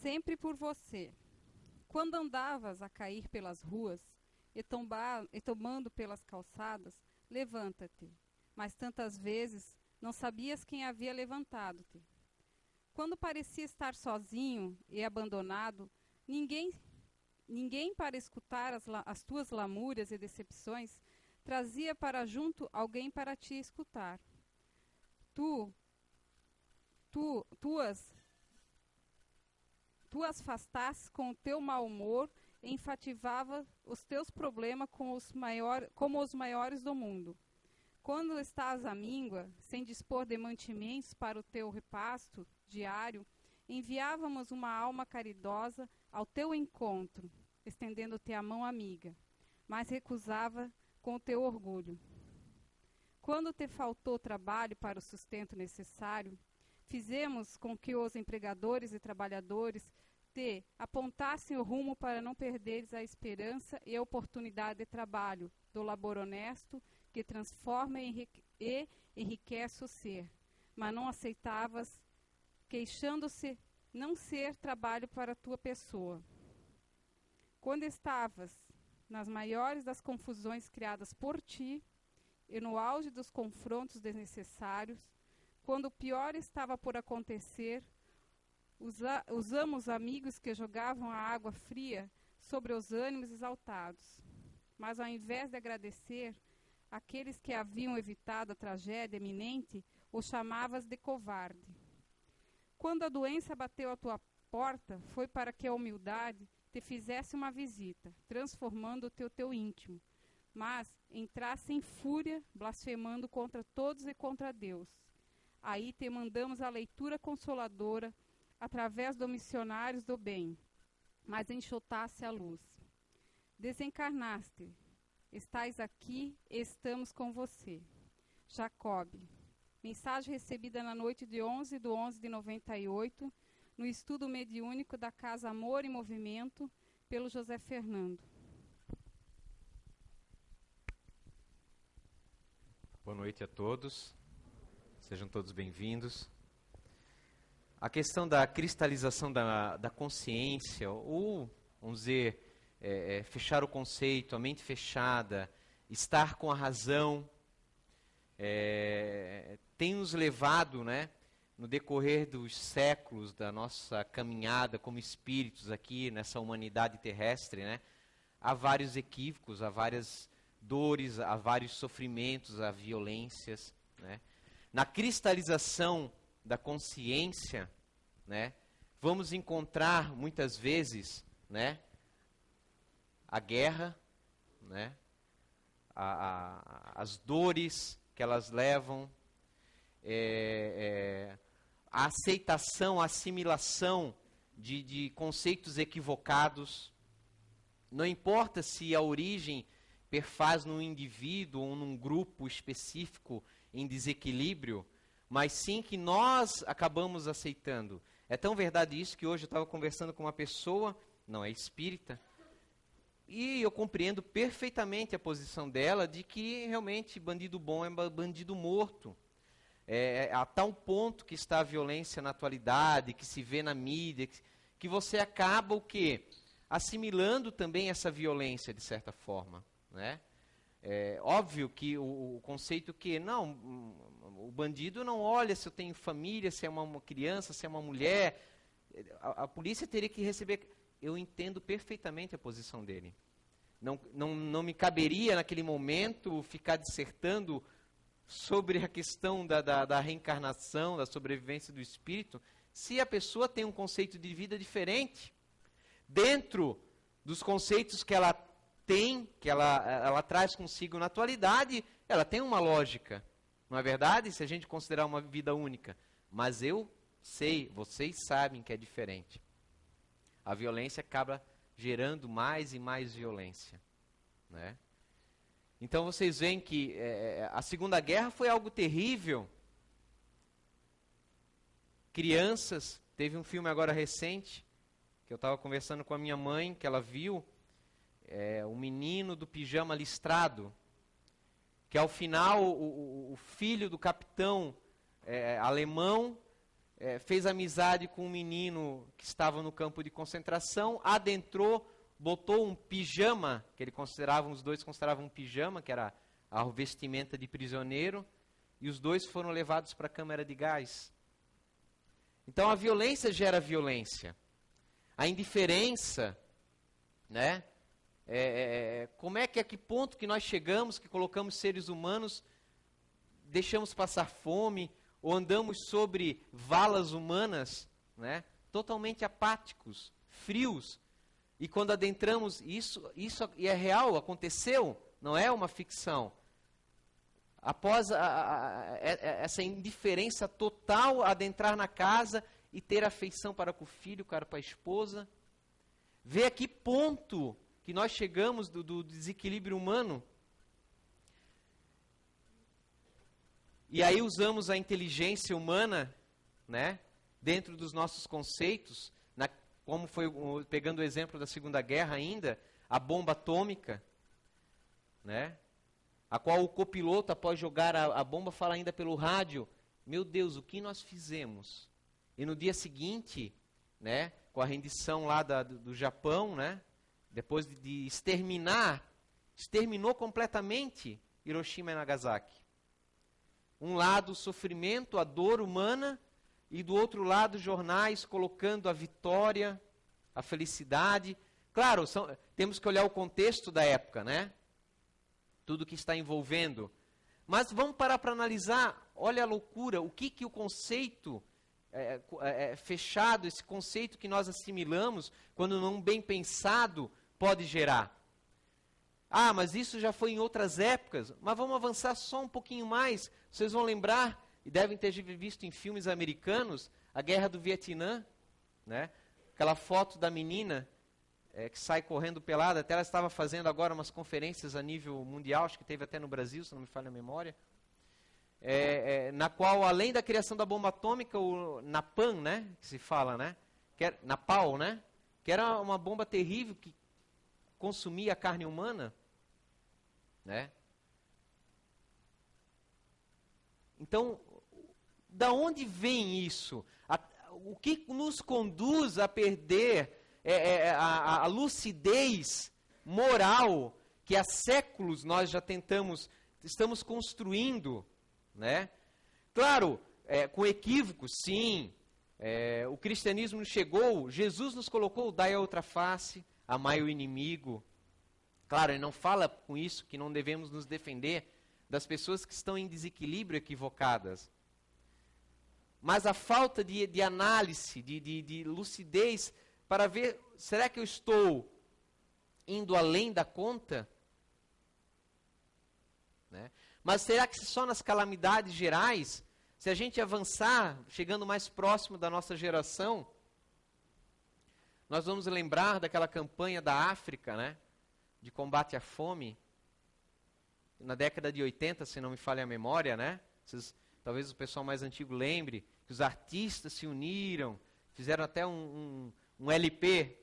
sempre por você. Quando andavas a cair pelas ruas e tombando pelas calçadas, levanta-te. Mas tantas vezes não sabias quem havia levantado-te. Quando parecia estar sozinho e abandonado, ninguém para escutar as tuas lamúrias e decepções, trazia para junto alguém para te escutar. Tu as afastasses com o teu mau humor e enfativava os teus problemas como os maiores do mundo. Quando estás à míngua, sem dispor de mantimentos para o teu repasto diário, enviávamos uma alma caridosa ao teu encontro, estendendo-te a mão amiga, mas recusava com o teu orgulho. Quando te faltou trabalho para o sustento necessário, fizemos com que os empregadores e trabalhadores te apontassem o rumo para não perderes a esperança e a oportunidade de trabalho do labor honesto que transforma e enriquece o ser, mas não aceitavas, queixando-se não ser trabalho para a tua pessoa. Quando estavas nas maiores das confusões criadas por ti e no auge dos confrontos desnecessários, quando o pior estava por acontecer, usamos amigos que jogavam a água fria sobre os ânimos exaltados. Mas ao invés de agradecer, aqueles que haviam evitado a tragédia iminente, os chamavas de covarde. Quando a doença bateu à tua porta, foi para que a humildade te fizesse uma visita, transformando o teu íntimo, mas entrasse em fúria, blasfemando contra todos e contra Deus. Aí te mandamos a leitura consoladora através dos missionários do bem, mas enxotasse a luz. Desencarnaste, estais aqui e estamos com você. Jacob. Mensagem recebida na noite de 11/11/98, no estudo mediúnico da Casa Amor e Movimento, pelo José Fernando. Boa noite a todos. Sejam todos bem-vindos. A questão da cristalização da consciência, ou, vamos dizer, fechar o conceito, a mente fechada, estar com a razão, tem nos levado, né, no decorrer dos séculos da nossa caminhada como espíritos aqui nessa humanidade terrestre, né, a vários equívocos, a várias dores, a vários sofrimentos, a violências, né. Na cristalização da consciência, né, vamos encontrar muitas vezes, né, a guerra, né, as dores que elas levam, a aceitação, a assimilação de conceitos equivocados. Não importa se a origem perfaz num indivíduo ou num grupo específico em desequilíbrio, mas sim que nós acabamos aceitando. É tão verdade isso que hoje eu estava conversando com uma pessoa, não é espírita, e eu compreendo perfeitamente a posição dela de que realmente bandido bom é bandido morto. A tal ponto que está a violência na atualidade, que se vê na mídia, que você acaba o quê? Assimilando também essa violência de certa forma, né? Óbvio que o conceito que, não, o bandido não olha se eu tenho família, se é uma criança, se é uma mulher, a polícia teria que receber. Eu entendo perfeitamente a posição dele. Não me caberia naquele momento ficar dissertando sobre a questão da reencarnação, da sobrevivência do espírito, se a pessoa tem um conceito de vida diferente, dentro dos conceitos que ela tem, que ela traz consigo na atualidade, ela tem uma lógica, não é verdade? Se a gente considerar uma vida única. Mas eu sei, vocês sabem que é diferente. A violência acaba gerando mais e mais violência, né? Então vocês veem que a Segunda Guerra foi algo terrível. Crianças, teve um filme agora recente, que eu estava conversando com a minha mãe, que ela viu, o menino do pijama listrado, que ao final o filho do capitão alemão fez amizade com um menino que estava no campo de concentração, adentrou, botou um pijama, que os dois consideravam um pijama, que era a vestimenta de prisioneiro, e os dois foram levados para a câmara de gás. Então a violência gera violência. A indiferença, né? Como é que a que ponto que nós chegamos, que colocamos seres humanos, deixamos passar fome, ou andamos sobre valas humanas, né? Totalmente apáticos, frios. E quando adentramos, isso é real, aconteceu, não é uma ficção. Após essa indiferença total, adentrar na casa e ter afeição para com o filho, para com a esposa. Vê a que ponto que nós chegamos do desequilíbrio humano. E aí usamos a inteligência humana, né, dentro dos nossos conceitos, como foi, pegando o exemplo da Segunda Guerra ainda, a bomba atômica, né, a qual o copiloto, após jogar a bomba, fala ainda pelo rádio: meu Deus, o que nós fizemos? E no dia seguinte, né, com a rendição lá do Japão, né, depois de exterminou completamente Hiroshima e Nagasaki. Um lado o sofrimento, a dor humana, e do outro lado jornais colocando a vitória, a felicidade. Claro, temos que olhar o contexto da época, né? Tudo que está envolvendo. Mas vamos parar para analisar, olha a loucura, o que o conceito fechado, esse conceito que nós assimilamos, quando não bem pensado, pode gerar. Ah, mas isso já foi em outras épocas. Mas vamos avançar só um pouquinho mais. Vocês vão lembrar, e devem ter visto em filmes americanos, a Guerra do Vietnã, né? Aquela foto da menina que sai correndo pelada. Até ela estava fazendo agora umas conferências a nível mundial, acho que teve até no Brasil, se não me falha a memória, na qual, além da criação da bomba atômica, o Napalm, né, que se fala, né, Napalm, né, que era uma bomba terrível que consumia a carne humana, né? Então, da onde vem isso? O que nos conduz a perder a lucidez moral que há séculos nós já estamos construindo, né? Claro, com equívocos, sim. O cristianismo chegou, Jesus nos colocou: dai a outra face, amai o inimigo. Claro, ele não fala com isso que não devemos nos defender das pessoas que estão em desequilíbrio equivocadas. Mas a falta de análise, de lucidez, para ver, será que eu estou indo além da conta? Né? Mas será que só nas calamidades gerais, se a gente avançar, chegando mais próximo da nossa geração, nós vamos lembrar daquela campanha da África, né, de combate à fome, na década de 80, se não me falha a memória, né? Talvez o pessoal mais antigo lembre que os artistas se uniram, fizeram até um LP,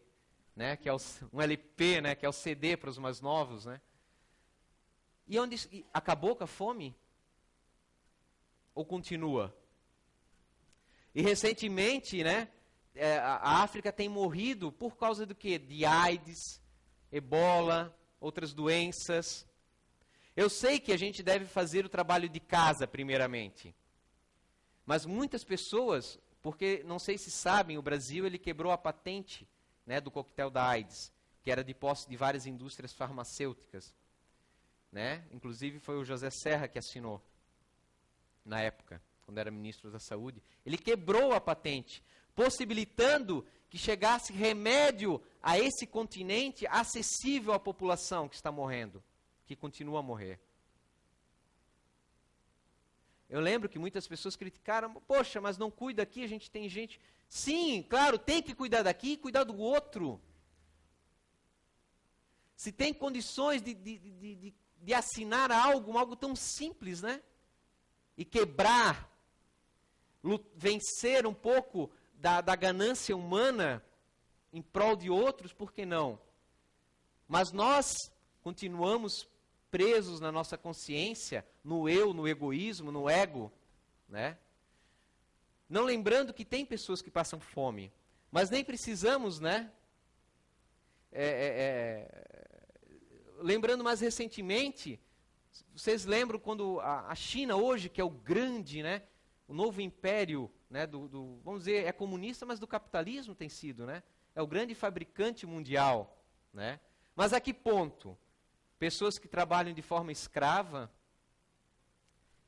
né, que é um LP, né, que é o CD para os mais novos, né? E acabou com a fome? Ou continua? E recentemente, né, a África tem morrido por causa do quê? De AIDS, Ebola, outras doenças. Eu sei que a gente deve fazer o trabalho de casa primeiramente. Mas muitas pessoas, porque não sei se sabem, o Brasil ele quebrou a patente, né, do coquetel da AIDS, que era de posse de várias indústrias farmacêuticas, né? Inclusive foi o José Serra que assinou na época, quando era ministro da Saúde. Ele quebrou a patente, possibilitando que chegasse remédio a esse continente acessível à população que está morrendo, que continua a morrer. Eu lembro que muitas pessoas criticaram: poxa, mas não cuida aqui, a gente tem gente... Sim, claro, tem que cuidar daqui e cuidar do outro. Se tem condições de assinar algo tão simples, né? E quebrar, vencer um pouco da ganância humana em prol de outros, por que não? Mas nós continuamos presos na nossa consciência, no eu, no egoísmo, no ego, né? Não lembrando que tem pessoas que passam fome. Mas nem precisamos, né? Lembrando mais recentemente, vocês lembram quando a China hoje, que é o grande, né? O novo império, né? Vamos dizer, é comunista, mas do capitalismo tem sido, né? É o grande fabricante mundial, né? Mas a que ponto? Pessoas que trabalham de forma escrava.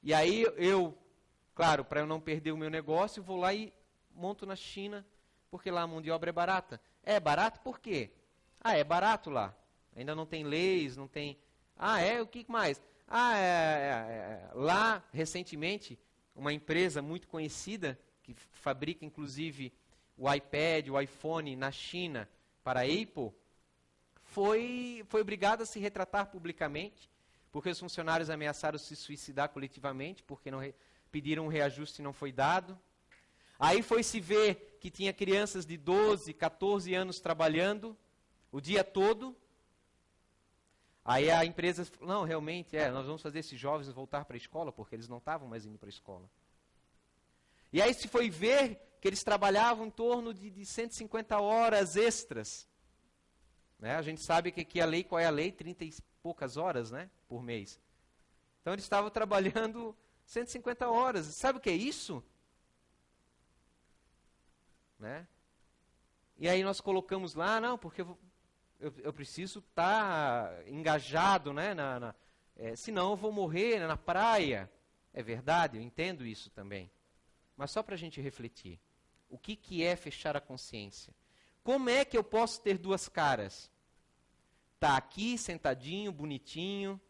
E aí claro, para eu não perder o meu negócio, vou lá e monto na China, porque lá a mão de obra é barata. É barato por quê? É barato lá. Ainda não tem leis, não tem... o que mais? Lá, recentemente, uma empresa muito conhecida, que fabrica inclusive o iPad, o iPhone na China para a Apple, foi obrigada a se retratar publicamente, porque os funcionários ameaçaram se suicidar coletivamente, porque não pediram um reajuste e não foi dado. Aí foi se ver que tinha crianças de 12, 14 anos trabalhando o dia todo. Aí a empresa falou, não, realmente, nós vamos fazer esses jovens voltar para a escola, porque eles não estavam mais indo para a escola. E aí se foi ver que eles trabalhavam em torno de 150 horas extras. Né? A gente sabe que aqui qual é a lei? 30 e poucas horas, né, por mês. Então eles estavam trabalhando 150 horas. Sabe o que é isso? Né? E aí nós colocamos lá, não, porque eu preciso estar engajado, né, senão eu vou morrer na praia. É verdade, eu entendo isso também. Mas só para a gente refletir. O que é fechar a consciência? Como é que eu posso ter duas caras? Tá aqui, sentadinho, bonitinho,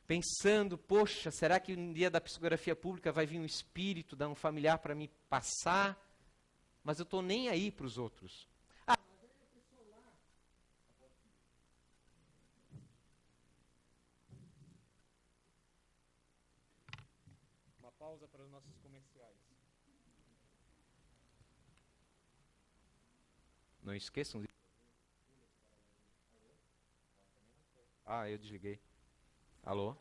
pensando, poxa, será que no dia da psicografia pública vai vir um espírito, dar um familiar para me passar? Mas eu estou nem aí para os outros. Uma pausa para os nossos comerciais. Não esqueçam de... eu desliguei. Alô?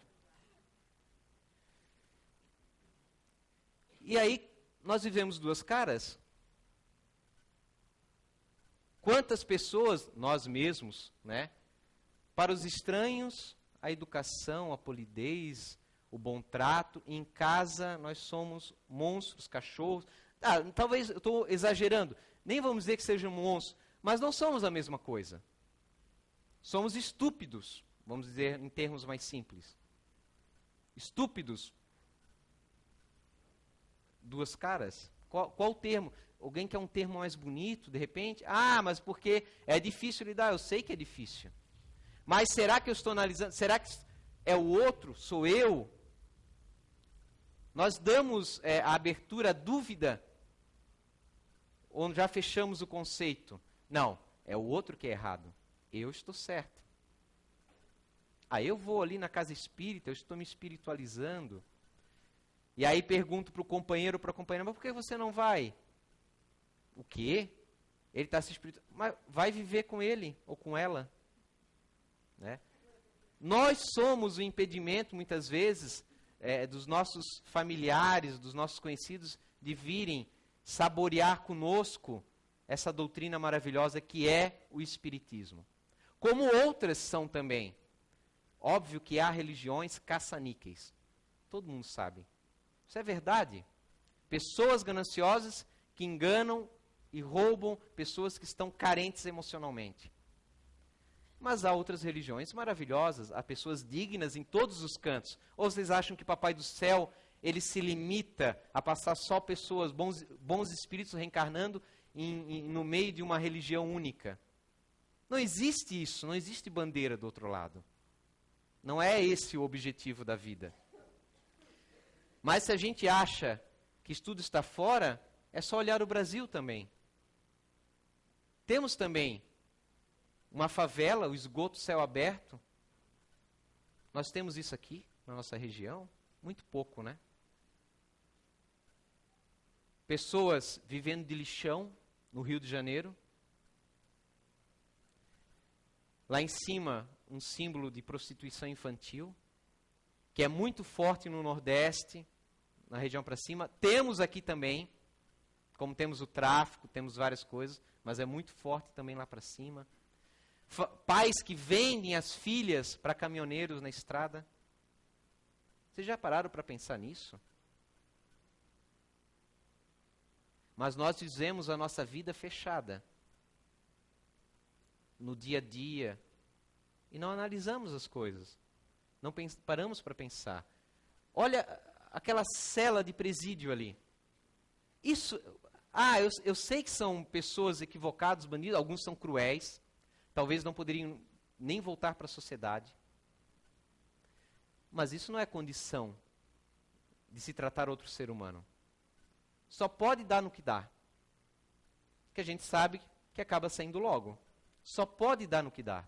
E aí, nós vivemos duas caras. Quantas pessoas, nós mesmos, né? Para os estranhos, a educação, a polidez, o bom trato. Em casa, nós somos monstros, cachorros. Talvez eu estou exagerando. Nem vamos dizer que sejam monstros, mas não somos a mesma coisa. Somos estúpidos, vamos dizer em termos mais simples. Estúpidos. Duas caras. Qual o termo? Alguém quer um termo mais bonito, de repente? Mas porque é difícil lidar. Eu sei que é difícil. Mas será que eu estou analisando? Será que é o outro? Sou eu? Nós damos a abertura à dúvida? Ou já fechamos o conceito? Não, é o outro que é errado. Eu estou certo. Eu vou ali na casa espírita, eu estou me espiritualizando. E aí pergunto para o companheiro, para a companheira, mas por que você não vai? O quê? Ele está se espiritualizando. Mas vai viver com ele ou com ela. Né? Nós somos o impedimento, muitas vezes, dos nossos familiares, dos nossos conhecidos, de virem saborear conosco essa doutrina maravilhosa que é o Espiritismo. Como outras são também. Óbvio que há religiões caça-níqueis. Todo mundo sabe. Isso é verdade. Pessoas gananciosas que enganam e roubam pessoas que estão carentes emocionalmente. Mas há outras religiões maravilhosas, há pessoas dignas em todos os cantos. Ou vocês acham que Papai do Céu, ele se limita a passar só pessoas, bons espíritos reencarnando no meio de uma religião única? Não existe isso, não existe bandeira do outro lado. Não é esse o objetivo da vida. Mas se a gente acha que isso tudo está fora, é só olhar o Brasil também. Temos também uma favela, o esgoto céu aberto. Nós temos isso aqui, na nossa região? Muito pouco, né? Pessoas vivendo de lixão no Rio de Janeiro. Lá em cima, um símbolo de prostituição infantil, que é muito forte no Nordeste, na região para cima. Temos aqui também, como temos o tráfico, temos várias coisas, mas é muito forte também lá para cima. Pais que vendem as filhas para caminhoneiros na estrada. Vocês já pararam para pensar nisso? Mas nós vivemos a nossa vida fechada, no dia a dia, e não analisamos as coisas. Não paramos para pensar. Olha aquela cela de presídio ali. Isso, eu sei que são pessoas equivocadas, bandidos, alguns são cruéis, talvez não poderiam nem voltar para a sociedade. Mas isso não é condição de se tratar outro ser humano. Só pode dar no que dá. Que a gente sabe que acaba saindo logo. Só pode dar no que dá.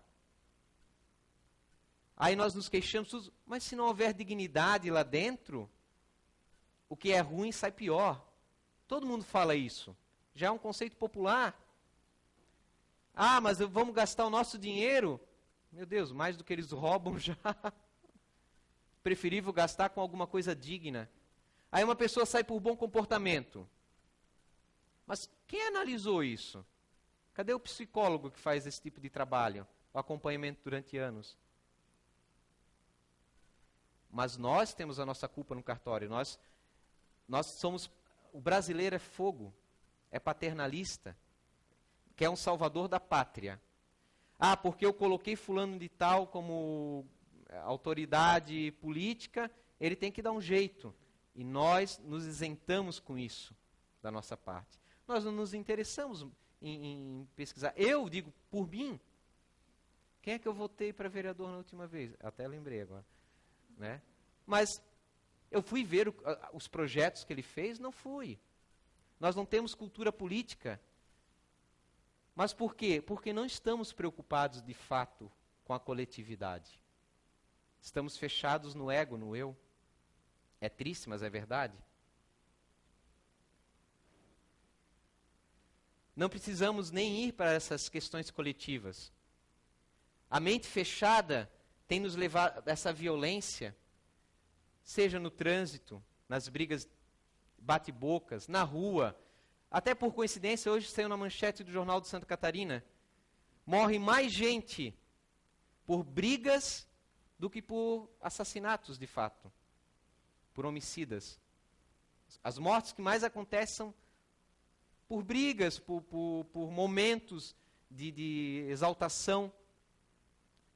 Aí nós nos queixamos, mas se não houver dignidade lá dentro, o que é ruim sai pior. Todo mundo fala isso. Já é um conceito popular. Mas vamos gastar o nosso dinheiro? Meu Deus, mais do que eles roubam já. Preferível gastar com alguma coisa digna. Aí uma pessoa sai por bom comportamento. Mas quem analisou isso? Cadê o psicólogo que faz esse tipo de trabalho? O acompanhamento durante anos? Mas nós temos a nossa culpa no cartório. Nós somos... O brasileiro é fogo. É paternalista. Quer um salvador da pátria. Porque eu coloquei fulano de tal como autoridade política, ele tem que dar um jeito. E nós nos isentamos com isso, da nossa parte. Nós não nos interessamos em pesquisar. Eu digo, por mim, quem é que eu votei para vereador na última vez? Até lembrei agora. Né? Mas eu fui ver os projetos que ele fez? Não fui. Nós não temos cultura política. Mas por quê? Porque não estamos preocupados, de fato, com a coletividade. Estamos fechados no ego, no eu. É triste, mas é verdade. Não precisamos nem ir para essas questões coletivas. A mente fechada tem nos levado a essa violência, seja no trânsito, nas brigas bate-bocas, na rua. Até por coincidência, hoje saiu na manchete do Jornal de Santa Catarina. Morre mais gente por brigas do que por assassinatos, de fato. Por homicidas. As mortes que mais acontecem são por brigas, por momentos de exaltação.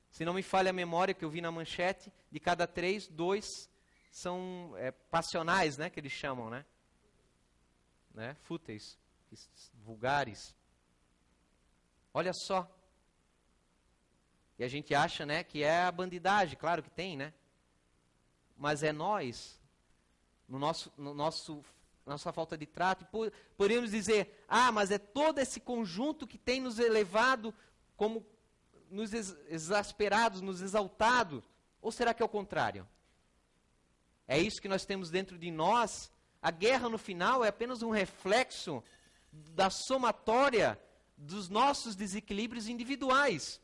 Se não me falha a memória que eu vi na manchete, de cada 3, 2 são passionais, né, que eles chamam, né? Fúteis, vulgares. Olha só. E a gente acha, né, que é a bandidagem, claro que tem, né? Mas é nós, nossa falta de trato. Podemos dizer, mas é todo esse conjunto que tem nos elevado como nos exasperados, nos exaltados. Ou será que é o contrário? É isso que nós temos dentro de nós? A guerra, no final, é apenas um reflexo da somatória dos nossos desequilíbrios individuais.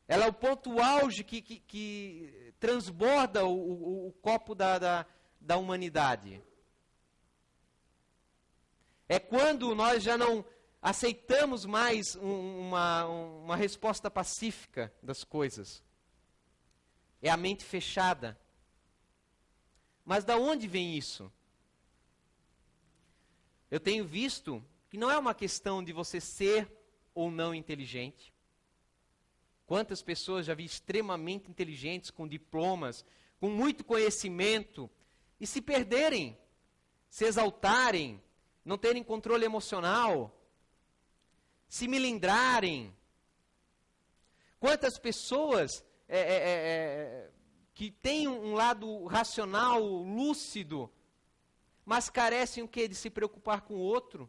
Ela é o ponto auge que transborda o copo da humanidade. É quando nós já não aceitamos mais uma resposta pacífica das coisas. É a mente fechada. Mas da onde vem isso? Eu tenho visto que não é uma questão de você ser ou não inteligente. Quantas pessoas já vi extremamente inteligentes, com diplomas, com muito conhecimento, e se perderem, se exaltarem, não terem controle emocional, se melindrarem. Quantas pessoas que têm um lado racional, lúcido, mas carecem o quê? De se preocupar com o outro.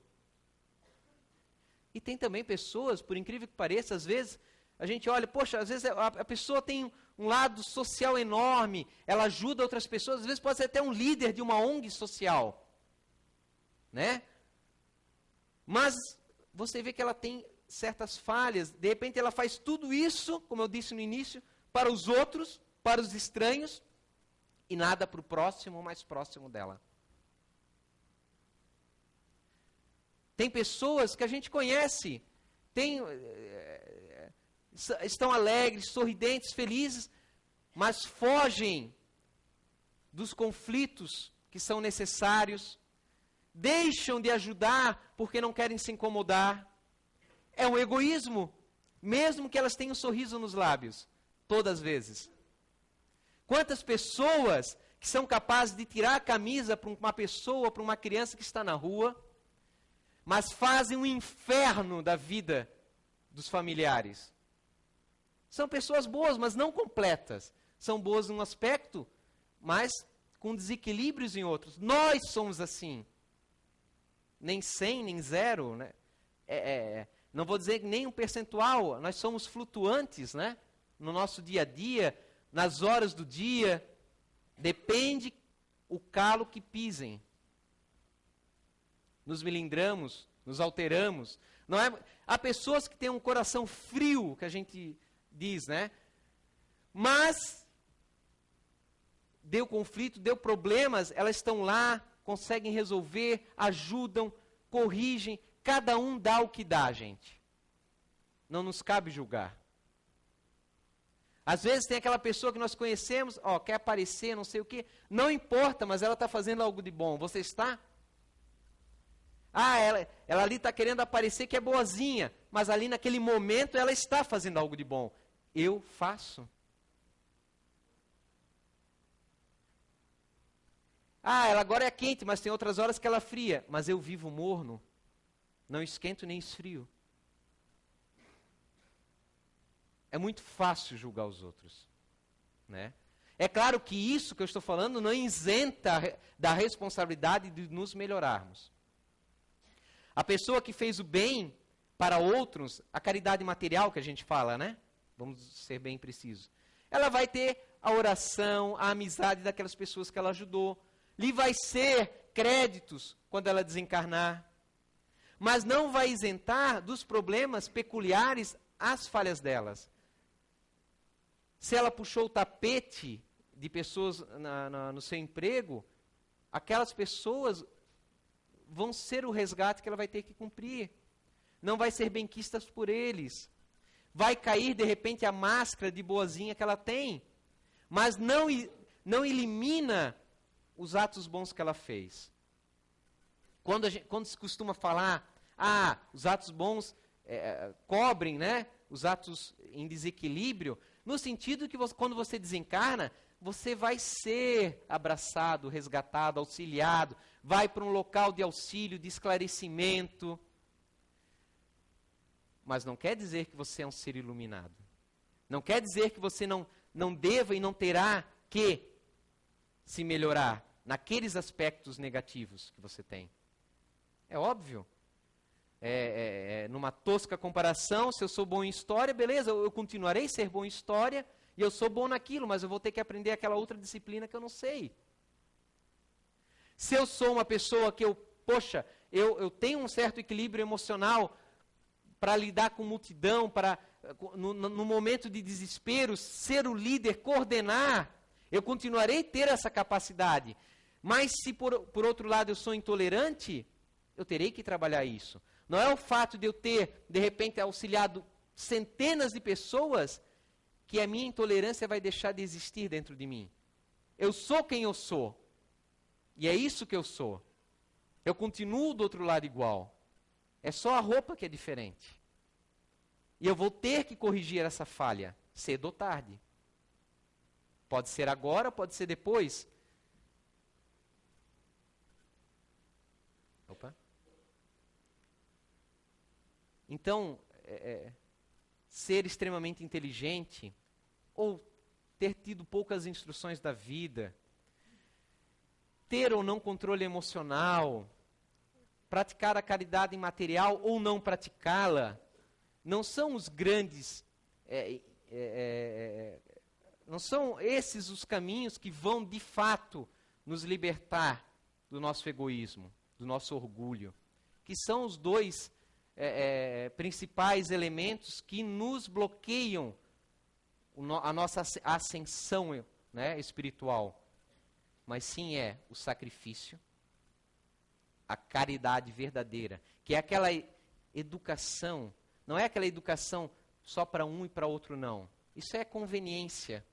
E tem também pessoas, por incrível que pareça, às vezes, a gente olha, poxa, às vezes a pessoa tem um lado social enorme, ela ajuda outras pessoas, às vezes pode ser até um líder de uma ONG social, né? Mas você vê que ela tem certas falhas, de repente ela faz tudo isso, como eu disse no início, para os outros, para os estranhos, e nada para o próximo, mais próximo dela. Tem pessoas que a gente conhece, estão alegres, sorridentes, felizes, mas fogem dos conflitos que são necessários, deixam de ajudar porque não querem se incomodar. É um egoísmo, mesmo que elas tenham um sorriso nos lábios, todas as vezes. Quantas pessoas que são capazes de tirar a camisa para uma pessoa, para uma criança que está na rua, mas fazem um inferno da vida dos familiares. São pessoas boas, mas não completas. São boas em um aspecto, mas com desequilíbrios em outros. Nós somos assim. Nem 100, nem 0, né? Não vou dizer nem um percentual. Nós somos flutuantes, né? No nosso dia a dia, nas horas do dia. Depende o calo que pisem. Nos melindramos, nos alteramos. Não é? Há pessoas que têm um coração frio, que a gente diz, né? Mas deu conflito, deu problemas, elas estão lá, conseguem resolver, ajudam, corrigem. Cada um dá o que dá, gente. Não nos cabe julgar. Às vezes tem aquela pessoa que nós conhecemos, quer aparecer, não sei o quê. Não importa, mas ela está fazendo algo de bom. Você está? Ela ali está querendo aparecer que é boazinha, mas ali naquele momento ela está fazendo algo de bom. Eu faço. Ela agora é quente, mas tem outras horas que ela é fria. Mas eu vivo morno. Não esquento nem esfrio. É muito fácil julgar os outros, né? É claro que isso que eu estou falando não isenta da responsabilidade de nos melhorarmos. A pessoa que fez o bem para outros, a caridade material que a gente fala, né? Vamos ser bem precisos. Ela vai ter a oração, a amizade daquelas pessoas que ela ajudou. Lhe vai ser créditos quando ela desencarnar. Mas não vai isentar dos problemas peculiares as falhas delas. Se ela puxou o tapete de pessoas no seu emprego, aquelas pessoas vão ser o resgate que ela vai ter que cumprir. Não vai ser benquistas por eles. Vai cair, de repente, a máscara de boazinha que ela tem. Mas não elimina os atos bons que ela fez. Quando se costuma falar, os atos bons cobrem, né, os atos em desequilíbrio, no sentido que quando você desencarna, você vai ser abraçado, resgatado, auxiliado, vai para um local de auxílio, de esclarecimento. Mas não quer dizer que você é um ser iluminado. Não quer dizer que você não deva e não terá que se melhorar naqueles aspectos negativos que você tem. É óbvio. Numa tosca comparação, se eu sou bom em história, beleza, eu continuarei a ser bom em história, e eu sou bom naquilo, mas eu vou ter que aprender aquela outra disciplina que eu não sei. Se eu sou uma pessoa que eu tenho um certo equilíbrio emocional para lidar com multidão, no momento de desespero, ser o líder, coordenar, eu continuarei a ter essa capacidade. Mas se por outro lado eu sou intolerante, eu terei que trabalhar isso. Não é o fato de eu ter, de repente, auxiliado centenas de pessoas que a minha intolerância vai deixar de existir dentro de mim. Eu sou quem eu sou. E é isso que eu sou. Eu continuo do outro lado igual. É só a roupa que é diferente. E eu vou ter que corrigir essa falha, cedo ou tarde. Pode ser agora, pode ser depois. Opa. Então, ser extremamente inteligente, ou ter tido poucas instruções da vida, ter ou não controle emocional, praticar a caridade material ou não praticá-la, não são os grandes, não são esses os caminhos que vão de fato nos libertar do nosso egoísmo, do nosso orgulho, que são os dois principais elementos que nos bloqueiam a nossa ascensão, né, espiritual. Mas sim o sacrifício, a caridade verdadeira, que é aquela educação, não é aquela educação só para um e para outro, não. Isso é conveniência.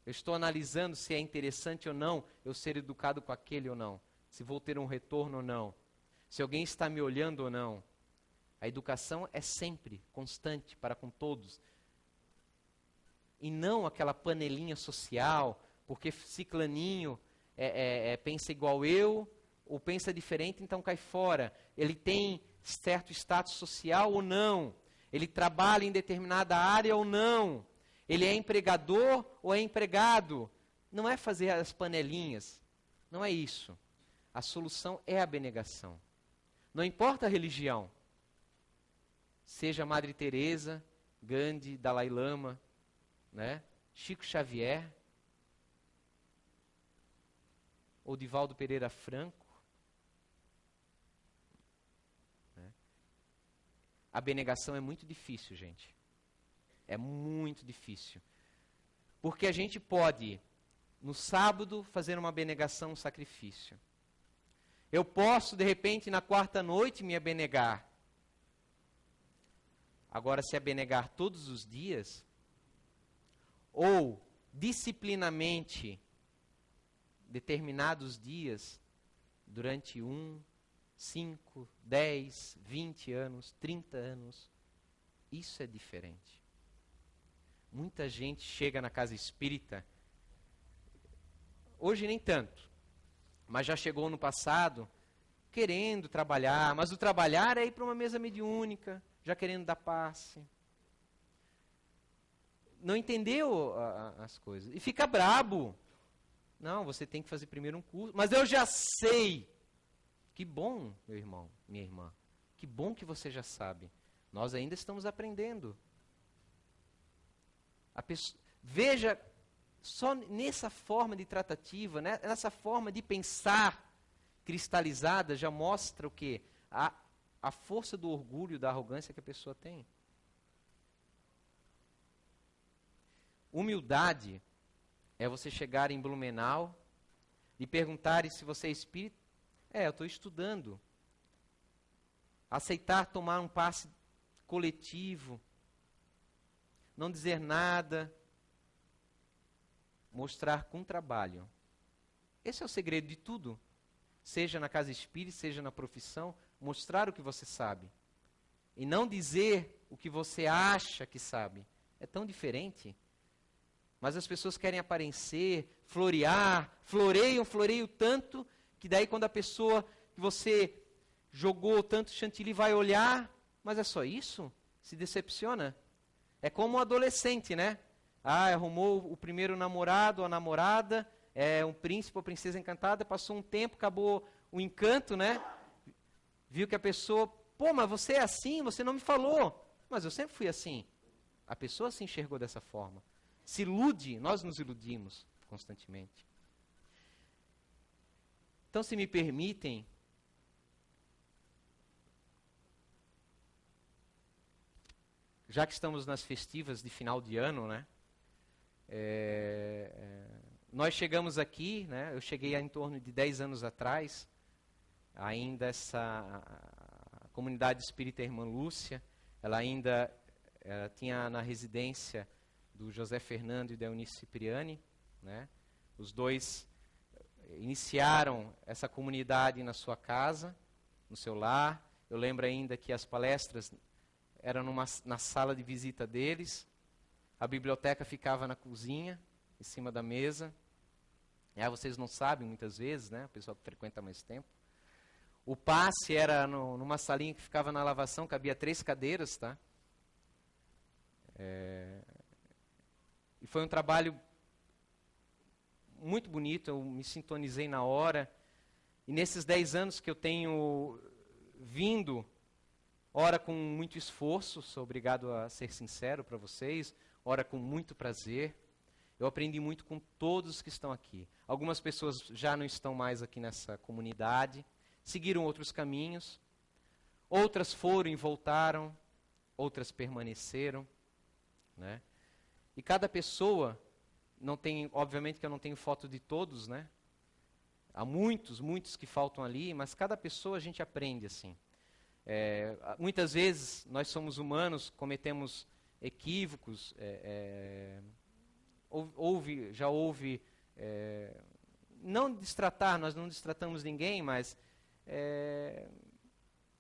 Eu estou analisando se é interessante ou não eu ser educado com aquele ou não, se vou ter um retorno ou não, se alguém está me olhando ou não. A educação é sempre constante para com todos. E não aquela panelinha social, porque ciclaninho pensa igual eu, ou pensa diferente, então cai fora. Ele tem certo status social ou não. Ele trabalha em determinada área ou não. Ele é empregador ou é empregado. Não é fazer as panelinhas. Não é isso. A solução é a abnegação. Não importa a religião. Seja Madre Teresa, Gandhi, Dalai Lama, né? Chico Xavier, ou Divaldo Pereira Franco. Né? A abnegação é muito difícil, gente. É muito difícil. Porque a gente pode, no sábado, fazer uma abnegação, um sacrifício. Eu posso, de repente, na quarta noite, me abnegar. Agora, se abnegar todos os dias, ou disciplinamente, determinados dias, durante 1, 5, 10, 20 anos, 30 anos, isso é diferente. Muita gente chega na casa espírita, hoje nem tanto, mas já chegou no passado, querendo trabalhar, mas o trabalhar é ir para uma mesa mediúnica, já querendo dar passe. Não entendeu as coisas. E fica brabo. Não, você tem que fazer primeiro um curso. Mas eu já sei. Que bom, meu irmão, minha irmã. Que bom que você já sabe. Nós ainda estamos aprendendo. Veja, só nessa forma de tratativa, né, nessa forma de pensar cristalizada, já mostra o quê? A força do orgulho, da arrogância que a pessoa tem. Humildade é você chegar em Blumenau e perguntar se você é espírita. Eu estou estudando. Aceitar tomar um passe coletivo. Não dizer nada. Mostrar com trabalho. Esse é o segredo de tudo. Seja na casa espírita, seja na profissão. Mostrar o que você sabe. E não dizer o que você acha que sabe. É tão diferente. Mas as pessoas querem aparecer, florear, floreiam tanto, que daí quando a pessoa que você jogou tanto chantilly vai olhar, mas é só isso? Se decepciona. É como um adolescente, né? Arrumou o primeiro namorado ou a namorada, um príncipe ou princesa encantada, passou um tempo, acabou o encanto, né? Viu que a pessoa, mas você é assim, você não me falou. Mas eu sempre fui assim. A pessoa se enxergou dessa forma. Se ilude, nós nos iludimos constantemente. Então, se me permitem, já que estamos nas festivas de final de ano, né? Nós chegamos aqui, né? Eu cheguei há em torno de 10 anos atrás, ainda a comunidade espírita Irmã Lúcia, ela ainda tinha na residência do José Fernando e da Eunice Cipriani, né? Os dois iniciaram essa comunidade na sua casa, no seu lar. Eu lembro ainda que as palestras eram na sala de visita deles, a biblioteca ficava na cozinha, em cima da mesa. Vocês não sabem muitas vezes, né? O pessoal que frequenta há mais tempo. O passe era numa salinha que ficava na lavação, cabia 3 cadeiras, tá? E foi um trabalho muito bonito, eu me sintonizei na hora. E nesses 10 anos que eu tenho vindo, ora com muito esforço, sou obrigado a ser sincero para vocês, ora com muito prazer. Eu aprendi muito com todos que estão aqui. Algumas pessoas já não estão mais aqui nessa comunidade, seguiram outros caminhos. Outras foram e voltaram, outras permaneceram, né? E cada pessoa, não tem, obviamente que eu não tenho foto de todos, né? Há muitos que faltam ali, mas cada pessoa a gente aprende assim. Muitas vezes nós somos humanos, cometemos equívocos, já houve, não destratar, nós não destratamos ninguém, mas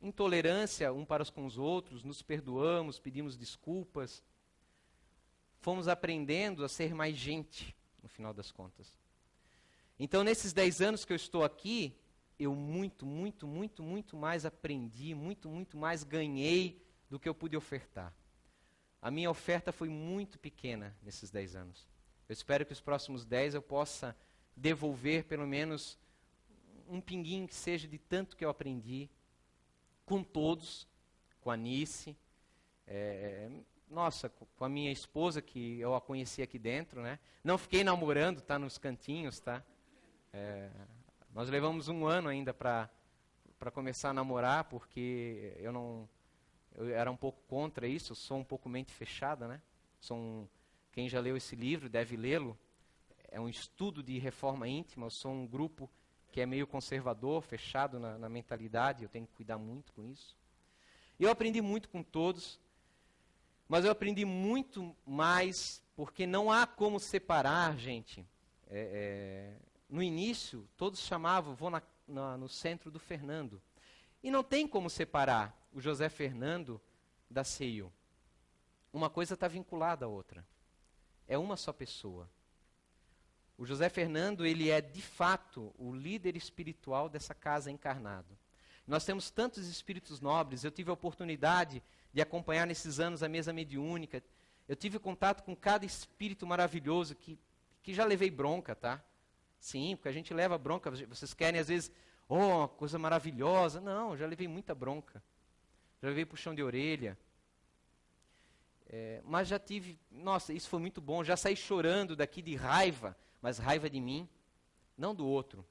intolerância um para com os outros, nos perdoamos, pedimos desculpas. Fomos aprendendo a ser mais gente, no final das contas. Então, nesses 10 anos que eu estou aqui, eu muito mais aprendi, muito mais ganhei do que eu pude ofertar. A minha oferta foi muito pequena nesses 10 anos. Eu espero que os próximos 10 eu possa devolver pelo menos um pinguinho que seja de tanto que eu aprendi, com todos, com a Nice, com a minha esposa, que eu a conheci aqui dentro, né? Não fiquei namorando, tá nos cantinhos, tá? Nós levamos 1 ano ainda para começar a namorar, porque eu era um pouco contra isso, eu sou um pouco mente fechada, né? Quem já leu esse livro deve lê-lo. É um estudo de reforma íntima, eu sou um grupo que é meio conservador, fechado na mentalidade, eu tenho que cuidar muito com isso. E eu aprendi muito com todos, mas eu aprendi muito mais, porque não há como separar, gente. No início, todos chamavam, vou no centro do Fernando. E não tem como separar o José Fernando da CEIU. Uma coisa está vinculada à outra. É uma só pessoa. O José Fernando, ele é, de fato, o líder espiritual dessa casa encarnado. Nós temos tantos espíritos nobres, eu tive a oportunidade de acompanhar nesses anos a mesa mediúnica. Eu tive contato com cada espírito maravilhoso que já levei bronca, tá? Sim, porque a gente leva bronca. Vocês querem, às vezes, uma coisa maravilhosa. Não, já levei muita bronca. Já levei puxão de orelha. Mas já tive... Nossa, isso foi muito bom. Já saí chorando daqui de raiva, mas raiva de mim, não do outro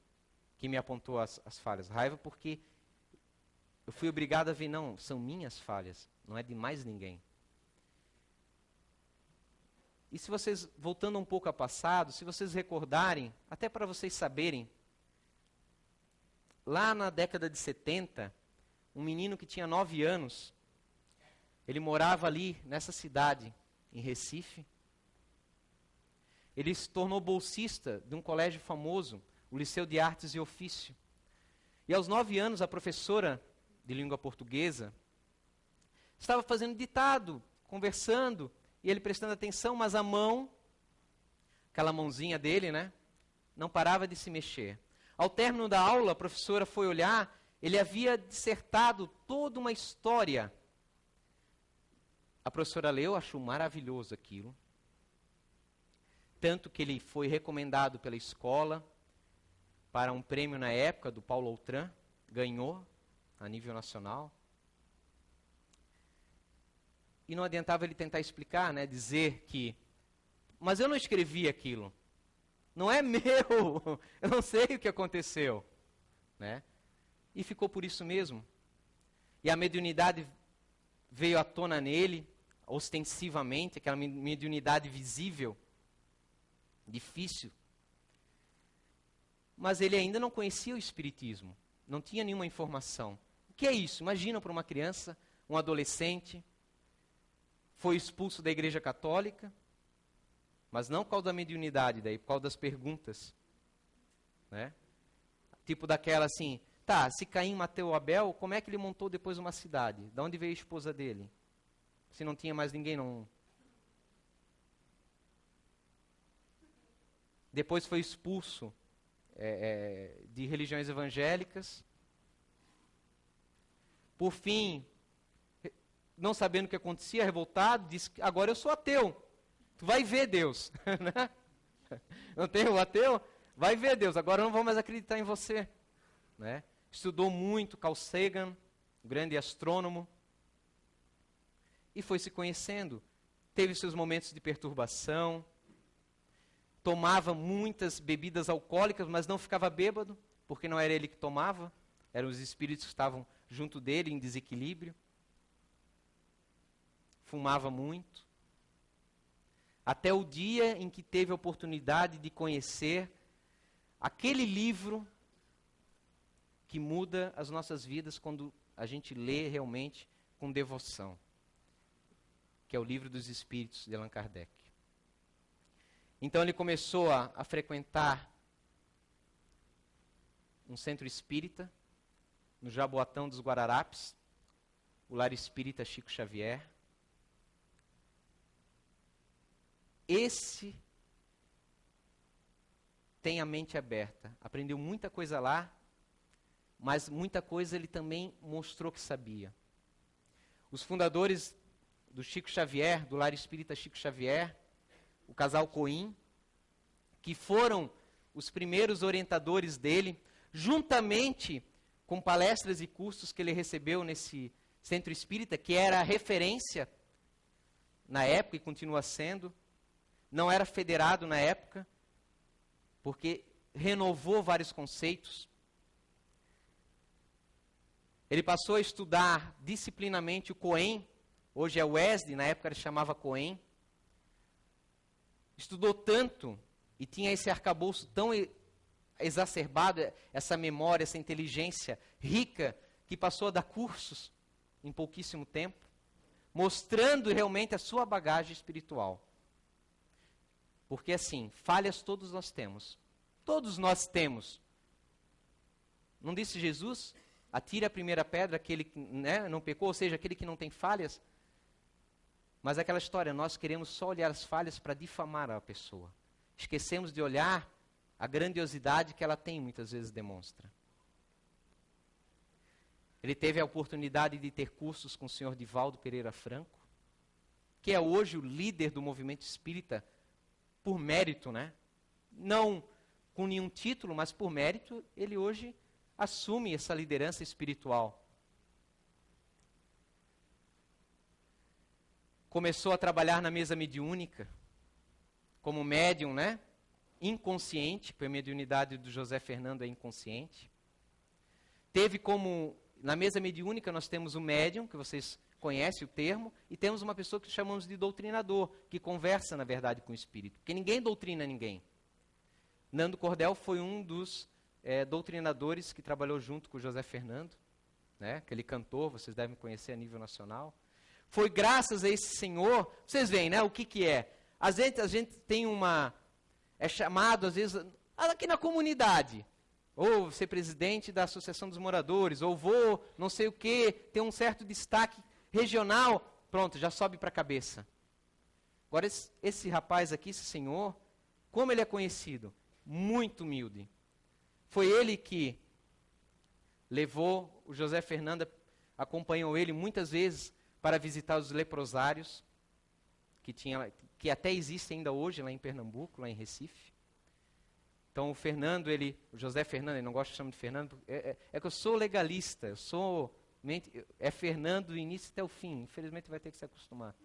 que me apontou as falhas. Raiva porque eu fui obrigado a ver, não, são minhas falhas, não é de mais ninguém. E se vocês, voltando um pouco ao passado, se vocês recordarem, até para vocês saberem, lá na década de 70, um menino que tinha 9 anos, ele morava ali, nessa cidade, em Recife. Ele se tornou bolsista de um colégio famoso, o Liceu de Artes e Ofício. E aos 9 anos, a professora de língua portuguesa estava fazendo ditado, conversando, e ele prestando atenção, mas a mão, aquela mãozinha dele, né, não parava de se mexer. Ao término da aula, a professora foi olhar, ele havia dissertado toda uma história. A professora leu, achou maravilhoso aquilo. Tanto que ele foi recomendado pela escola para um prêmio na época do Paulo Outram, ganhou a nível nacional. E não adiantava ele tentar explicar, né, dizer que, mas eu não escrevi aquilo, não é meu, eu não sei o que aconteceu, né? E ficou por isso mesmo. E a mediunidade veio à tona nele, ostensivamente, aquela mediunidade visível, difícil. Mas ele ainda não conhecia o espiritismo, não tinha nenhuma informação. O que é isso? Imagina para uma criança, um adolescente, foi expulso da Igreja Católica, mas não por causa da mediunidade, daí, por causa das perguntas. Né? Tipo daquela assim, tá, se Caim matou Abel, como é que ele montou depois uma cidade? De onde veio a esposa dele? Se não tinha mais ninguém, não... Depois foi expulso de religiões evangélicas. Por fim, não sabendo o que acontecia, revoltado, disse, agora eu sou ateu. Tu vai ver Deus. Não tem o ateu? Vai ver Deus, agora eu não vou mais acreditar em você. Né? Estudou muito Carl Sagan, o grande astrônomo, e foi se conhecendo. Teve seus momentos de perturbação, tomava muitas bebidas alcoólicas, mas não ficava bêbado, porque não era ele que tomava, eram os espíritos que estavam junto dele em desequilíbrio. Fumava muito. Até o dia em que teve a oportunidade de conhecer aquele livro que muda as nossas vidas quando a gente lê realmente com devoção, que é o Livro dos Espíritos de Allan Kardec. Então ele começou a frequentar um centro espírita, no Jaboatão dos Guararapes, o Lar Espírita Chico Xavier. Esse tem a mente aberta, aprendeu muita coisa lá, mas muita coisa ele também mostrou que sabia. Os fundadores do Chico Xavier, do Lar Espírita Chico Xavier, o casal Coim, que foram os primeiros orientadores dele, juntamente com palestras e cursos que ele recebeu nesse centro espírita, que era a referência na época e continua sendo. Não era federado na época, porque renovou vários conceitos. Ele passou a estudar disciplinamente o Coen, hoje é o Wesley, na época ele chamava Coen. Estudou tanto e tinha esse arcabouço tão exacerbado, essa memória, essa inteligência rica, que passou a dar cursos em pouquíssimo tempo, mostrando realmente a sua bagagem espiritual. Porque assim, falhas todos nós temos. Todos nós temos. Não disse Jesus? Atire a primeira pedra aquele que não pecou, ou seja, aquele que não tem falhas. Mas aquela história, nós queremos só olhar as falhas para difamar a pessoa. Esquecemos de olhar a grandiosidade que ela tem, muitas vezes demonstra. Ele teve a oportunidade de ter cursos com o senhor Divaldo Pereira Franco, que é hoje o líder do movimento espírita, por mérito, né? Não com nenhum título, mas por mérito, ele hoje assume essa liderança espiritual. Começou a trabalhar na mesa mediúnica, como médium, né? Inconsciente, porque a mediunidade do José Fernando é inconsciente. Teve como, na mesa mediúnica nós temos o médium, que vocês conhecem o termo, e temos uma pessoa que chamamos de doutrinador, que conversa, na verdade, com o espírito, porque ninguém doutrina ninguém. Nando Cordel foi um dos doutrinadores que trabalhou junto com o José Fernando, né? Aquele cantor, vocês devem conhecer a nível nacional. Foi graças a esse senhor, vocês veem, né? O que é? A gente tem é chamado, às vezes, aqui na comunidade, ou ser presidente da Associação dos Moradores, ou vou, não sei o quê, ter um certo destaque regional, pronto, já sobe para a cabeça. Agora, esse rapaz aqui, esse senhor, como ele é conhecido? Muito humilde. Foi ele que levou o José Fernando, acompanhou ele muitas vezes para visitar os leprosários, que até existem ainda hoje lá em Pernambuco, lá em Recife. Então o José Fernando, ele não gosta de chamar de Fernando, é que eu sou legalista, é Fernando do início até o fim, infelizmente vai ter que se acostumar.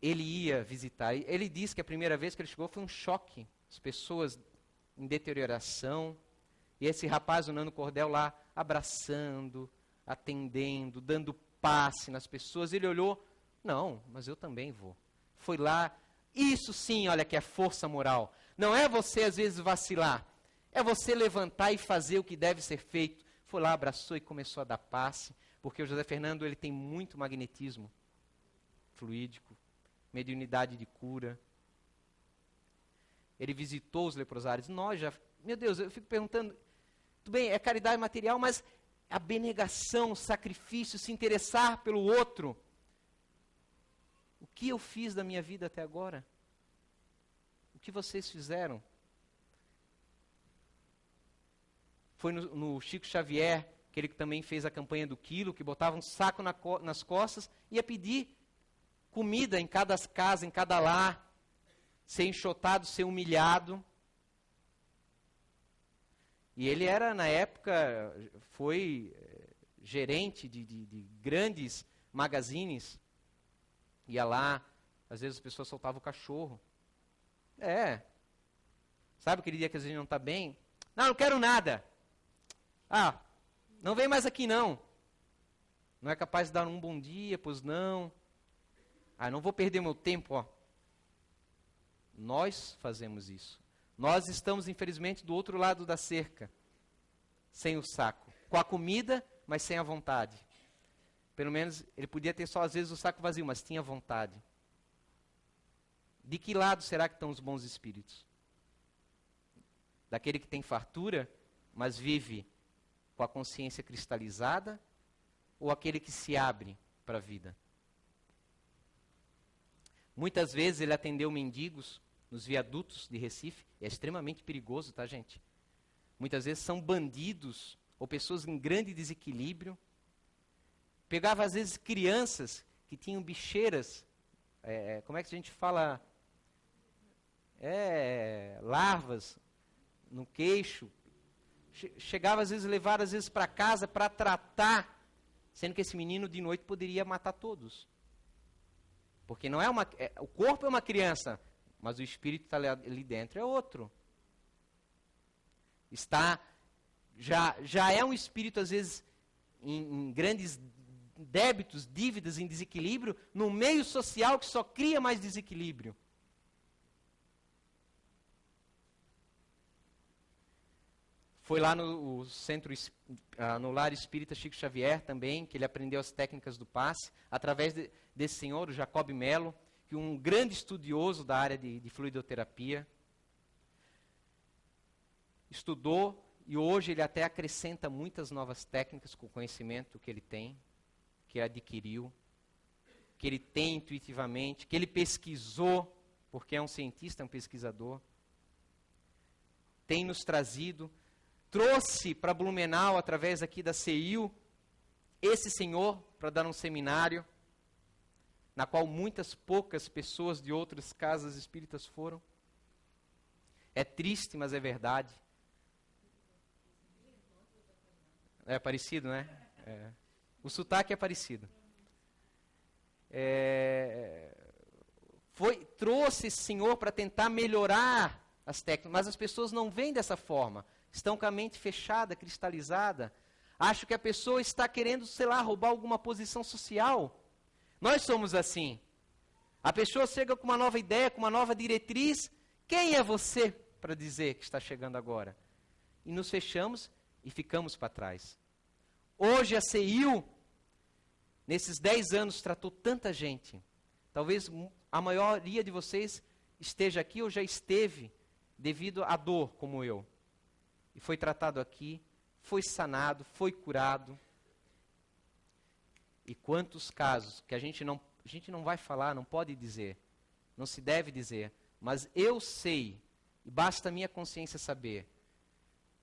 Ele ia visitar, ele disse que a primeira vez que ele chegou foi um choque, as pessoas em deterioração, e esse rapaz, o Nando Cordel lá, abraçando, atendendo, dando passe nas pessoas, ele olhou, não, mas eu também vou. Foi lá, isso sim, olha que é força moral. Não é você às vezes vacilar, é você levantar e fazer o que deve ser feito. Foi lá, abraçou e começou a dar passe, porque o José Fernando ele tem muito magnetismo fluídico, mediunidade de cura. Ele visitou os leprosários. Meu Deus, eu fico perguntando, tudo bem, é caridade material, mas a abnegação, o sacrifício, se interessar pelo outro. O que eu fiz da minha vida até agora? O que vocês fizeram? Foi no Chico Xavier, que ele também fez a campanha do quilo, que botava um saco nas costas, ia pedir comida em cada casa, em cada lar, ser enxotado, ser humilhado. E ele era, na época, foi gerente de grandes magazines. Ia lá, às vezes as pessoas soltavam o cachorro. Sabe aquele dia que a gente não está bem? Não quero nada. Não vem mais aqui não. Não é capaz de dar um bom dia, pois não. Não vou perder meu tempo, Nós fazemos isso. Nós estamos, infelizmente, do outro lado da cerca. sem o saco. Com a comida, mas sem a vontade. Pelo menos ele podia ter só às vezes o saco vazio, mas tinha vontade. De que lado será que estão os bons espíritos? Daquele que tem fartura, mas vive com a consciência cristalizada, ou aquele que se abre para a vida? Muitas vezes ele atendeu mendigos nos viadutos de Recife, é extremamente perigoso, tá, gente? Muitas vezes são bandidos ou pessoas em grande desequilíbrio. Pegava às vezes crianças que tinham bicheiras, como é que a gente fala? Larvas no queixo. Chegava às vezes levar às vezes para casa para tratar, sendo que esse menino de noite poderia matar todos. Porque não é o corpo é uma criança, mas o espírito está ali dentro é outro. Já é um espírito às vezes em grandes débitos, dívidas, em desequilíbrio, no meio social que só cria mais desequilíbrio. Foi lá no centro, no lar espírita Chico Xavier também, que ele aprendeu as técnicas do passe, através desse senhor, o Jacob Mello, que um grande estudioso da área de fluidoterapia. Estudou e hoje ele até acrescenta muitas novas técnicas com o conhecimento que ele tem, que ele adquiriu, que ele tem intuitivamente, que ele pesquisou, porque é um cientista, é um pesquisador. Tem nos trazido. Trouxe para Blumenau, através aqui da CEIU, esse senhor para dar um seminário, na qual poucas pessoas de outras casas espíritas foram. É triste, mas é verdade. É parecido, né? O sotaque é parecido. Trouxe esse senhor para tentar melhorar as técnicas, mas as pessoas não veem dessa forma. Estão com a mente fechada, cristalizada. Acho que a pessoa está querendo, sei lá, roubar alguma posição social. Nós somos assim. A pessoa chega com uma nova ideia, com uma nova diretriz. Quem é você para dizer que está chegando agora? E nos fechamos e ficamos para trás. Hoje a CEIU, nesses 10 anos, tratou tanta gente. Talvez a maioria de vocês esteja aqui ou já esteve devido à dor, como eu. E foi tratado aqui, foi sanado, foi curado. E quantos casos que a gente não vai falar, não pode dizer, não se deve dizer, mas eu sei, e basta a minha consciência saber,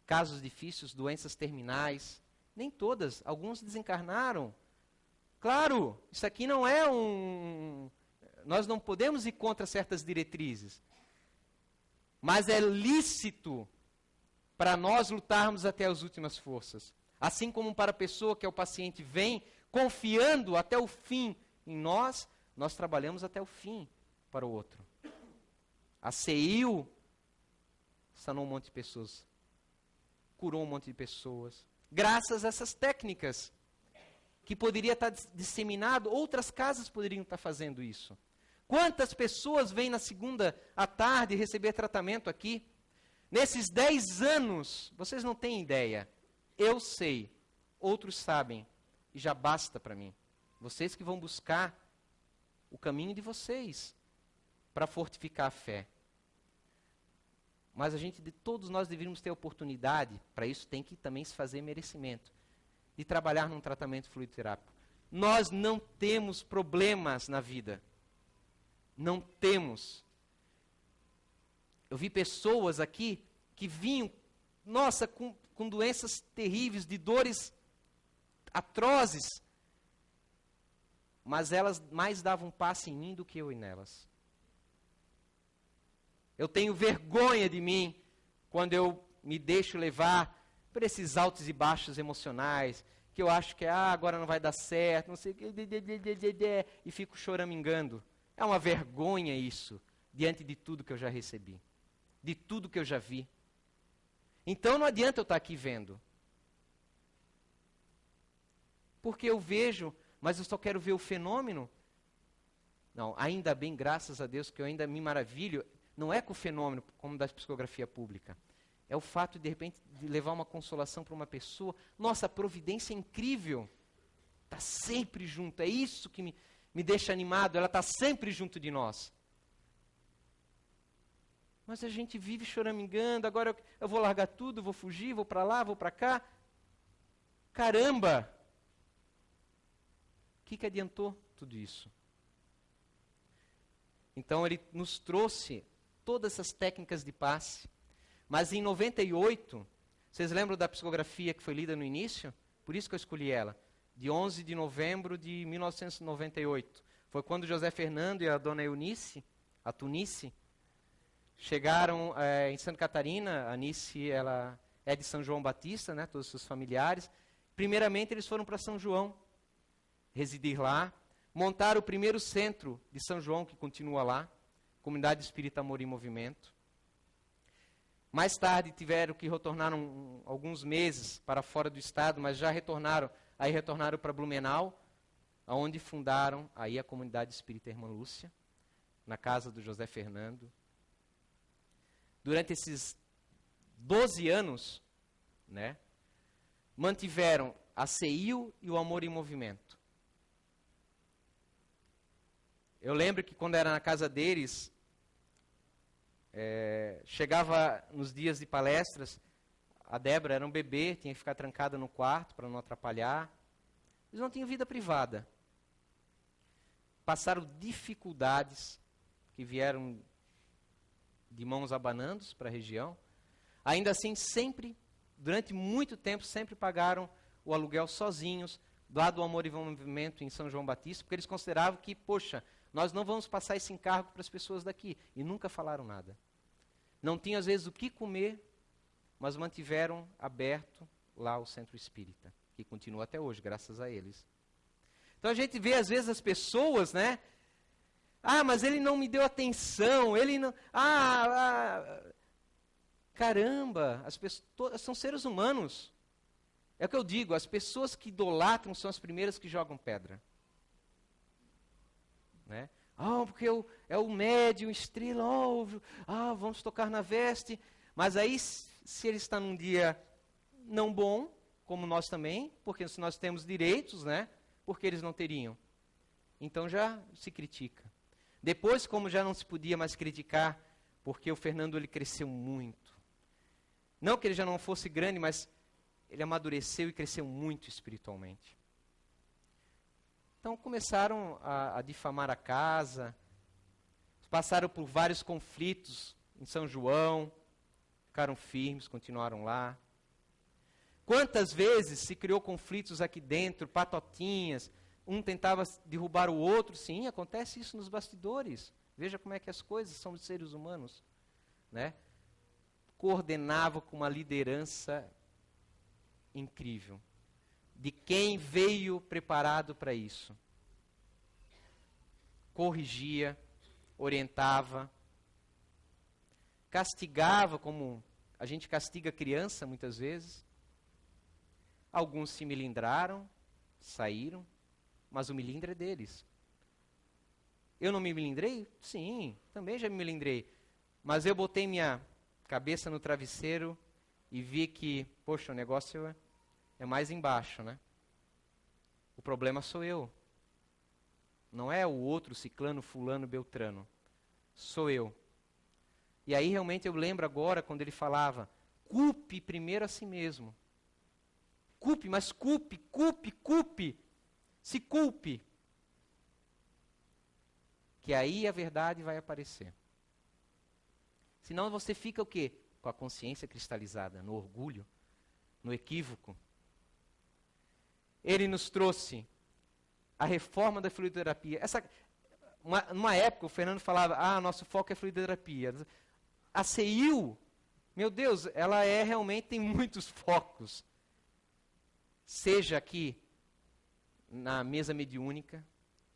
casos difíceis, doenças terminais, nem todas, alguns desencarnaram. Claro, isso aqui não é nós não podemos ir contra certas diretrizes, mas é lícito para nós lutarmos até as últimas forças. Assim como para a pessoa que é o paciente vem confiando até o fim em nós, nós trabalhamos até o fim para o outro. A CEIU sanou um monte de pessoas, curou um monte de pessoas, graças a essas técnicas, que poderia estar disseminado, outras casas poderiam estar fazendo isso. Quantas pessoas vêm na segunda à tarde receber tratamento aqui? Nesses 10 anos, vocês não têm ideia. Eu sei, outros sabem, e já basta para mim. Vocês que vão buscar o caminho de vocês para fortificar a fé. Mas todos nós deveríamos ter oportunidade, para isso tem que também se fazer merecimento, de trabalhar num tratamento fluidoterápico. Nós não temos problemas na vida. Não temos. Eu vi pessoas aqui que vinham, nossa, com doenças terríveis, de dores atrozes, mas elas mais davam passe em mim do que eu nelas. Eu tenho vergonha de mim quando eu me deixo levar por esses altos e baixos emocionais, que eu acho que agora não vai dar certo, não sei o que, e fico choramingando. É uma vergonha isso, diante de tudo que eu já recebi, de tudo que eu já vi. Então não adianta eu estar aqui vendo. Porque eu vejo, mas eu só quero ver o fenômeno. Não, ainda bem, graças a Deus, que eu ainda me maravilho, não é com o fenômeno, como da psicografia pública. É o fato, de repente, de levar uma consolação para uma pessoa. Nossa, a providência é incrível. Está sempre junto. É isso que me deixa animado. Ela está sempre junto de nós. Mas a gente vive choramingando. Agora eu vou largar tudo, vou fugir, vou para lá, vou para cá. Caramba! O que adiantou tudo isso? Então ele nos trouxe todas essas técnicas de passe. Mas em 98, vocês lembram da psicografia que foi lida no início? Por isso que eu escolhi ela. De 11 de novembro de 1998. Foi quando José Fernando e a dona Eunice, a Tunice, chegaram em Santa Catarina. A Anice, ela é de São João Batista, né, todos os seus familiares. Primeiramente, eles foram para São João, residir lá. Montaram o primeiro centro de São João, que continua lá, Comunidade Espírita Amor em Movimento. Mais tarde tiveram que retornar alguns meses para fora do estado, mas já retornaram. Aí retornaram para Blumenau, onde fundaram aí a Comunidade Espírita Irmã Lúcia, na casa do José Fernando. Durante esses 12 anos, né, mantiveram a CEIU e o Amor em Movimento. Eu lembro que quando era na casa deles, chegava nos dias de palestras, a Débora era um bebê, tinha que ficar trancada no quarto para não atrapalhar. Eles não tinham vida privada. Passaram dificuldades que vieram de mãos abanando para a região. Ainda assim, sempre, durante muito tempo, sempre pagaram o aluguel sozinhos, lá do Amor e Movimento em São João Batista, porque eles consideravam que, poxa, nós não vamos passar esse encargo para as pessoas daqui. E nunca falaram nada. Não tinham, às vezes, o que comer, mas mantiveram aberto lá o centro espírita, que continua até hoje, graças a eles. Então a gente vê, às vezes, as pessoas, né? Ah, mas ele não me deu atenção, ele não... Caramba, as pessoas são seres humanos. É o que eu digo, as pessoas que idolatram são as primeiras que jogam pedra. Né? Porque é o médium, estrela, vamos tocar na veste. Mas aí, se ele está num dia não bom, como nós também, porque se nós temos direitos, né? Por que eles não teriam? Então já se critica. Depois, como já não se podia mais criticar, porque o Fernando ele cresceu muito. Não que ele já não fosse grande, mas ele amadureceu e cresceu muito espiritualmente. Então começaram a difamar a casa, passaram por vários conflitos em São João, ficaram firmes, continuaram lá. Quantas vezes se criou conflitos aqui dentro, patotinhas, um tentava derrubar o outro, sim, acontece isso nos bastidores. Veja como é que as coisas são de seres humanos, né? Coordenava com uma liderança incrível, de quem veio preparado para isso. Corrigia, orientava, castigava, como a gente castiga a criança muitas vezes. Alguns se melindraram, saíram, mas o melindre é deles. Eu não me melindrei? Sim, também já me melindrei. Mas eu botei minha cabeça no travesseiro e vi que, poxa, o negócio é mais embaixo, né? O problema sou eu. Não é o outro, ciclano, fulano, beltrano. Sou eu. E aí realmente eu lembro agora quando ele falava, culpe primeiro a si mesmo. Culpe, mas culpe. Se culpe. Que aí a verdade vai aparecer. Senão você fica o quê? Com a consciência cristalizada, no orgulho, no equívoco. Ele nos trouxe a reforma da fluidoterapia. Numa época o Fernando falava, nosso foco é fluidoterapia. A CEIU, meu Deus, ela realmente tem muitos focos. Seja aqui na mesa mediúnica,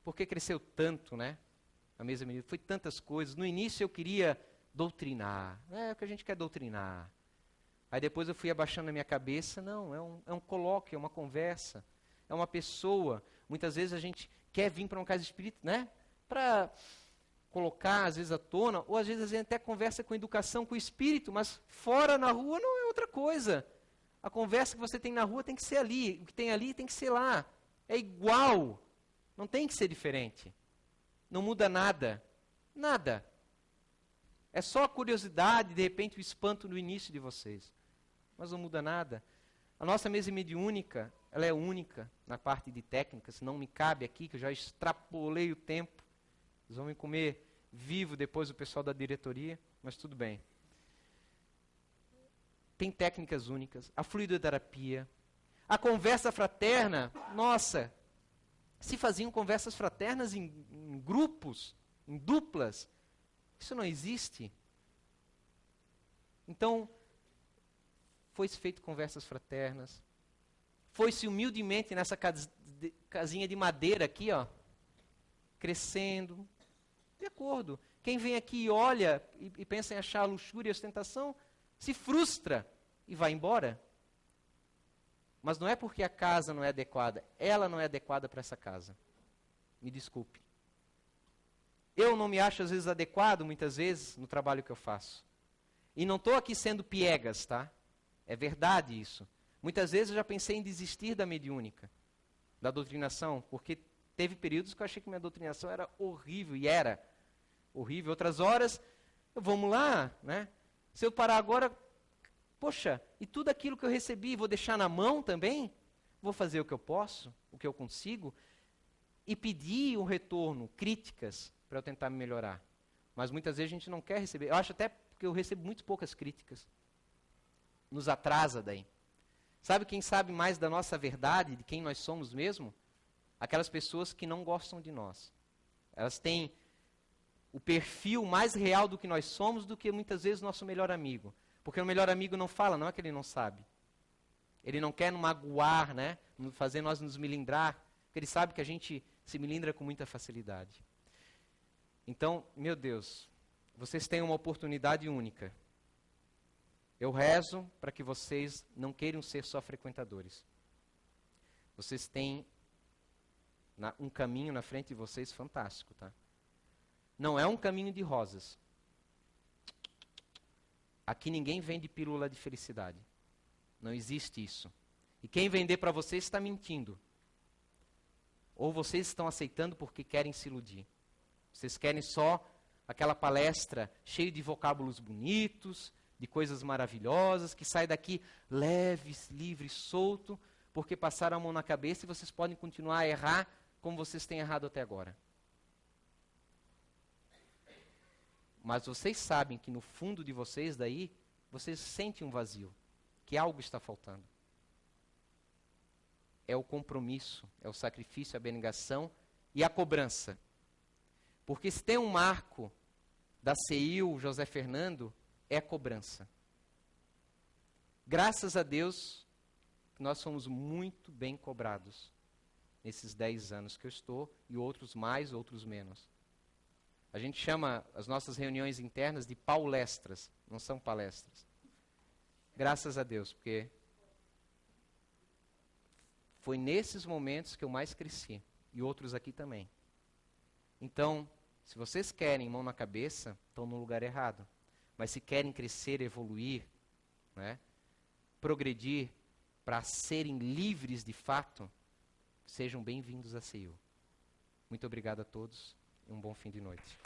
porque cresceu tanto, né? A mesa mediúnica, foi tantas coisas. No início eu queria doutrinar, o que a gente quer doutrinar. Aí depois eu fui abaixando a minha cabeça, não, é um colóquio, é uma conversa, é uma pessoa. Muitas vezes a gente quer vir para uma casa espírita, né? Para colocar, às vezes, à tona, ou às vezes a gente até conversa com educação, com o espírito, mas fora, na rua, não é outra coisa. A conversa que você tem na rua tem que ser ali, o que tem ali tem que ser lá. É igual, não tem que ser diferente. Não muda nada, nada. É só a curiosidade, de repente o espanto no início de vocês. Mas não muda nada. A nossa mesa mediúnica, ela é única na parte de técnicas, não me cabe aqui, que eu já extrapolei o tempo. Eles vão me comer vivo depois o pessoal da diretoria, mas tudo bem. Tem técnicas únicas, a fluidoterapia, a conversa fraterna, nossa, se faziam conversas fraternas em grupos, em duplas, isso não existe. Então, foi-se feito conversas fraternas, foi-se humildemente nessa casinha de madeira aqui, ó, crescendo, de acordo. Quem vem aqui e olha e pensa em achar luxúria e ostentação, se frustra e vai embora. Mas não é porque a casa não é adequada, ela não é adequada para essa casa. Me desculpe. Eu não me acho às vezes adequado, muitas vezes, no trabalho que eu faço. E não estou aqui sendo piegas, tá? É verdade isso. Muitas vezes eu já pensei em desistir da mediúnica, da doutrinação, porque teve períodos que eu achei que minha doutrinação era horrível, e era horrível. Outras horas, vamos lá, né? Se eu parar agora, poxa, e tudo aquilo que eu recebi, vou deixar na mão também? Vou fazer o que eu posso, o que eu consigo, e pedir um retorno, críticas, para eu tentar me melhorar. Mas muitas vezes a gente não quer receber. Eu acho até que eu recebo muito poucas críticas. Nos atrasa daí. Sabe quem sabe mais da nossa verdade, de quem nós somos mesmo? Aquelas pessoas que não gostam de nós. Elas têm o perfil mais real do que nós somos do que muitas vezes nosso melhor amigo. Porque o melhor amigo não fala, não é que ele não sabe. Ele não quer nos magoar, né? Fazer nós nos melindrar, porque ele sabe que a gente se melindra com muita facilidade. Então, meu Deus, vocês têm uma oportunidade única. Eu rezo para que vocês não queiram ser só frequentadores. Vocês têm um caminho na frente de vocês fantástico, tá? Não é um caminho de rosas. Aqui ninguém vende pílula de felicidade. Não existe isso. E quem vender para vocês está mentindo. Ou vocês estão aceitando porque querem se iludir. Vocês querem só aquela palestra cheia de vocábulos bonitos, de coisas maravilhosas, que sai daqui leve, livre, solto, porque passaram a mão na cabeça e vocês podem continuar a errar como vocês têm errado até agora. Mas vocês sabem que no fundo de vocês daí, vocês sentem um vazio, que algo está faltando. É o compromisso, é o sacrifício, a abnegação e a cobrança. Porque se tem um marco da CEIU, José Fernando, é a cobrança. Graças a Deus, nós fomos muito bem cobrados nesses 10 anos que eu estou, e outros mais, outros menos. A gente chama as nossas reuniões internas de paulestras, não são palestras. Graças a Deus, porque foi nesses momentos que eu mais cresci, e outros aqui também. Então, se vocês querem mão na cabeça, estão no lugar errado. Mas se querem crescer, evoluir, né, progredir, para serem livres de fato, sejam bem-vindos a CEIU. Muito obrigado a todos e um bom fim de noite.